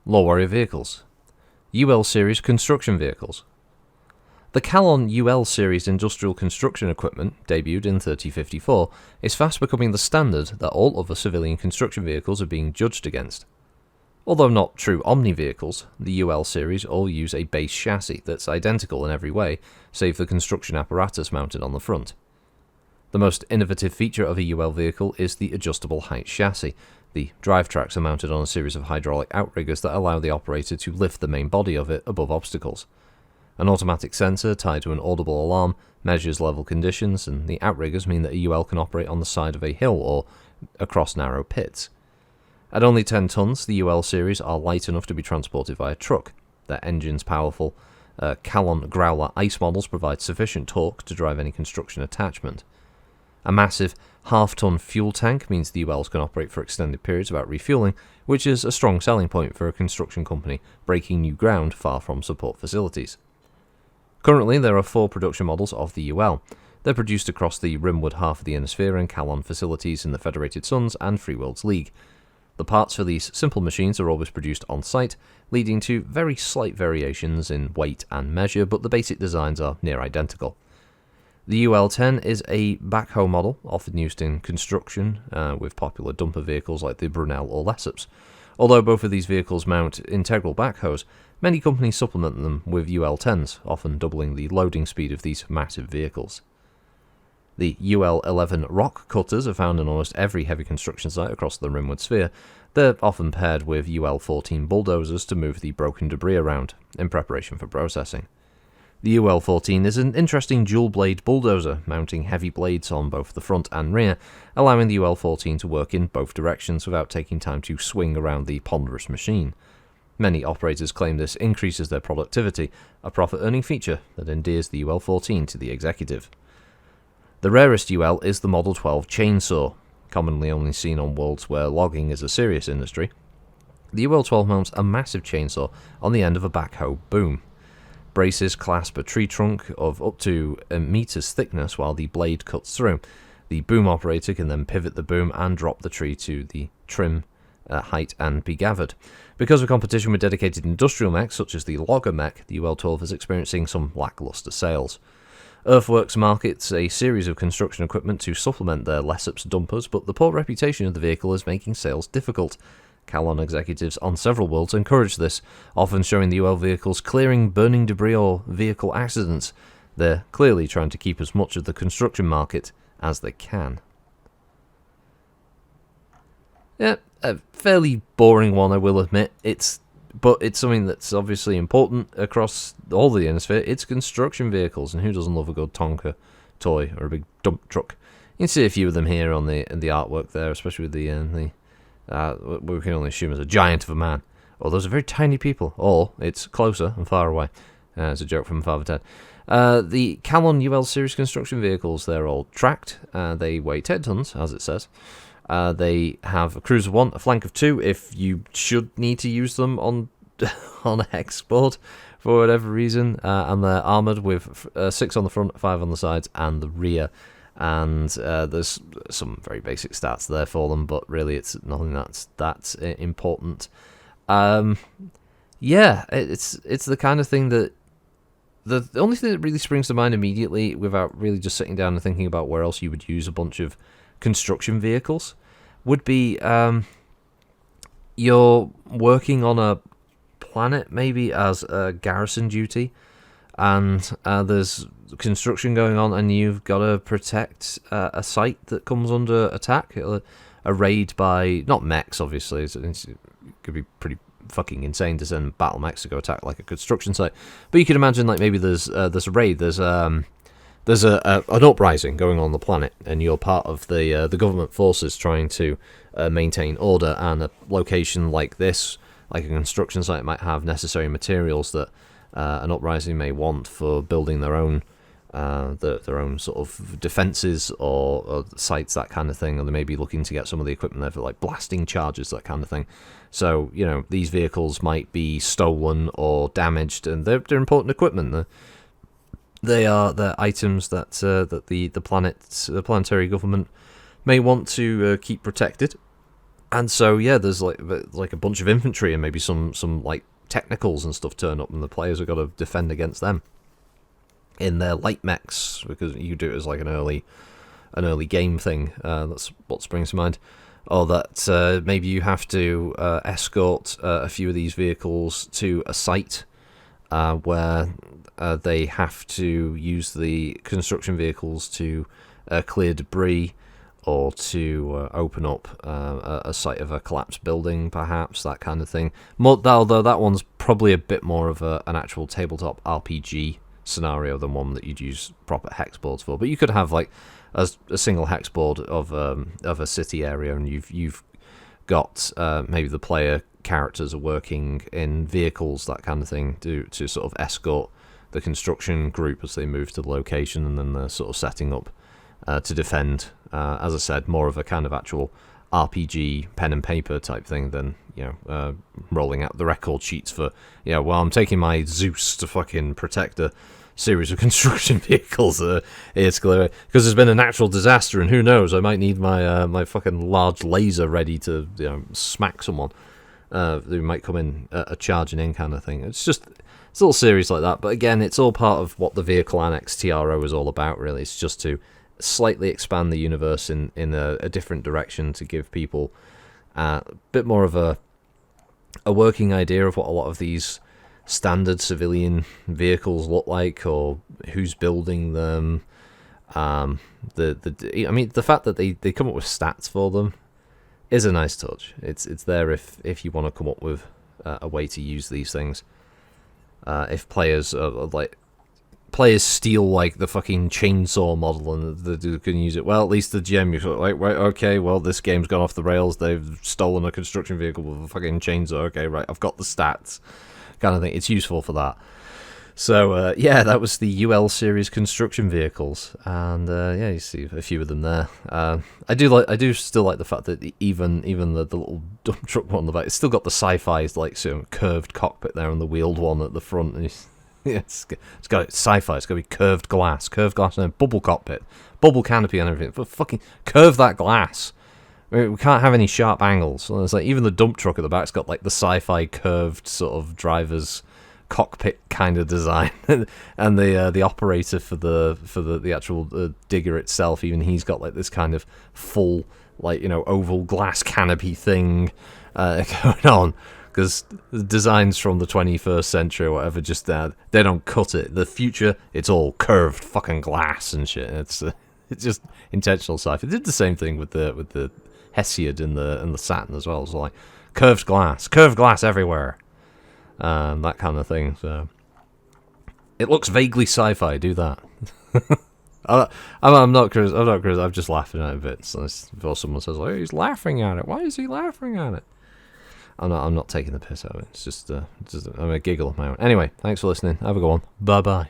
LoreWarrior Vehicles. UL Series Construction Vehicles. The Calon UL Series industrial construction equipment, debuted in 3054, is fast becoming the standard that all other civilian construction vehicles are being judged against. Although not true Omni vehicles, the UL series all use a base chassis that's identical in every way, save the construction apparatus mounted on the front. The most innovative feature of a UL vehicle is the adjustable height chassis. The drive tracks are mounted on a series of hydraulic outriggers that allow the operator to lift the main body of it above obstacles. An automatic sensor tied to an audible alarm measures level conditions, and the outriggers mean that a UL can operate on the side of a hill or across narrow pits. At only 10 tons, the UL series are light enough to be transported by a truck. Their engine's powerful Calon Growler ICE models provide sufficient torque to drive any construction attachment. A massive half-ton fuel tank means the ULs can operate for extended periods without refueling, which is a strong selling point for a construction company breaking new ground far from support facilities. Currently, there are 4 production models of the UL. They're produced across the rimward half of the Inner Sphere and Calon facilities in the Federated Suns and Free Worlds League. The parts for these simple machines are always produced on site, leading to very slight variations in weight and measure, but the basic designs are near identical. The UL-10 is a backhoe model, often used in construction with popular dumper vehicles like the Brunel or Lesseps. Although both of these vehicles mount integral backhoes, many companies supplement them with UL-10s, often doubling the loading speed of these massive vehicles. The UL-11 rock cutters are found on almost every heavy construction site across the rimward sphere. They're often paired with UL-14 bulldozers to move the broken debris around, in preparation for processing. The UL-14 is an interesting dual-blade bulldozer, mounting heavy blades on both the front and rear, allowing the UL-14 to work in both directions without taking time to swing around the ponderous machine. Many operators claim this increases their productivity, a profit-earning feature that endears the UL-14 to the executive. The rarest UL is the Model 12 chainsaw, commonly only seen on worlds where logging is a serious industry. The UL-12 mounts a massive chainsaw on the end of a backhoe boom. Braces clasp a tree trunk of up to a meter's thickness while the blade cuts through. The boom operator can then pivot the boom and drop the tree to the trim height and be gathered. Because of competition with dedicated industrial mechs such as the Logger mech, the UL-12 is experiencing some lackluster sales. Earthworks markets a series of construction equipment to supplement their Lesseps dumpers, but the poor reputation of the vehicle is making sales difficult. Calon executives on several worlds encourage this, often showing the UL vehicles clearing burning debris or vehicle accidents. They're clearly trying to keep as much of the construction market as they can. Yeah, a fairly boring one, I will admit. But it's something that's obviously important across all the Inner Sphere. It's construction vehicles, and who doesn't love a good Tonka toy or a big dump truck? You can see a few of them here on the artwork there, especially with the we can only assume as a giant of a man. Or those are very tiny people, or it's closer and far away. It's a joke from Father Ted. The Calon UL series construction vehicles, they're all tracked. They weigh 10 tons, as it says. They have a cruise of 1, a flank of 2, if you should need to use them on on export for whatever reason. And they're armoured with 6 on the front, 5 on the sides, and the rear. And there's some very basic stats there for them, but really it's nothing that's important. Yeah, it's the kind of thing that the only thing that really springs to mind immediately, without really just sitting down and thinking about where else you would use a bunch of construction vehicles, would be you're working on a planet maybe as a garrison duty, and there's construction going on, and you've got to protect a site that comes under attack. A raid by, not mechs obviously, it could be pretty fucking insane to send battle mechs to go attack like a construction site, but you can imagine like maybe there's a raid, there's an uprising going on the planet, and you're part of the government forces trying to maintain order, and a location like this, like a construction site, might have necessary materials that an uprising may want for building their own sort of defenses or sites, that kind of thing, or they may be looking to get some of the equipment there for like blasting charges, that kind of thing. So, you know, these vehicles might be stolen or damaged, and they're important equipment. They're items that the planetary government may want to keep protected. And so yeah, there's like a bunch of infantry and maybe some like technicals and stuff turn up, and the players have got to defend against them in their light mechs, because you do it as like an early game thing. That's what springs to mind. Or that maybe you have to escort a few of these vehicles to a site where they have to use the construction vehicles to clear debris, or to open up a site of a collapsed building, perhaps, that kind of thing. Although that one's probably a bit more of an actual tabletop RPG scenario than one that you'd use proper hex boards for. But you could have like a single hex board of a city area, and you've got maybe the player characters are working in vehicles, that kind of thing, to sort of escort the construction group as they move to the location, and then they're sort of setting up to defend. As I said, more of a kind of actual RPG pen and paper type thing than, rolling out the record sheets for, well, I'm taking my Zeus to fucking protect a series of construction vehicles here to clear, because there's been a natural disaster, and who knows, I might need my my fucking large laser ready to smack someone who might come in a charging in kind of thing. It's a little series like that, but again, it's all part of what the Vehicle Annex TRO is all about, really. It's just to slightly expand the universe in a different direction, to give people a bit more of a working idea of what a lot of these standard civilian vehicles look like, or who's building them. The fact that they come up with stats for them is a nice touch. It's there if you want to come up with a way to use these things. If players steal like the fucking chainsaw model and they can use it, well, at least the GM, you're like, right, okay, well, this game's gone off the rails, they've stolen a construction vehicle with a fucking chainsaw, okay, right, I've got the stats, kind of thing. It's useful for that. So that was the UL series construction vehicles, and you see a few of them there. I do still like the fact that even the little dump truck one on the back, it's still got the sci-fi like curved cockpit there, and the wheeled one at the front. And it's got sci-fi. It's got to be curved glass and a bubble cockpit, bubble canopy and everything. But fucking curve that glass. We can't have any sharp angles. So it's like even the dump truck at the back's got like the sci-fi curved sort of driver's cockpit kind of design, and the operator for the actual digger itself, even he's got like this kind of full oval glass canopy thing going on, because the designs from the 21st century or whatever, just they don't cut it. The future, it's all curved fucking glass and shit. It's just intentional sci-fi. They did the same thing with the Hesiod and the Saturn as well. It's like curved glass everywhere. That kind of thing. So it looks vaguely sci-fi. Do that. I'm not curious. I'm just laughing at it a bit. So before someone says, "Oh, he's laughing at it. Why is he laughing at it?" I'm not taking the piss out of it. It's just I'm a giggle of my own. Anyway, thanks for listening. Have a good one. Bye bye.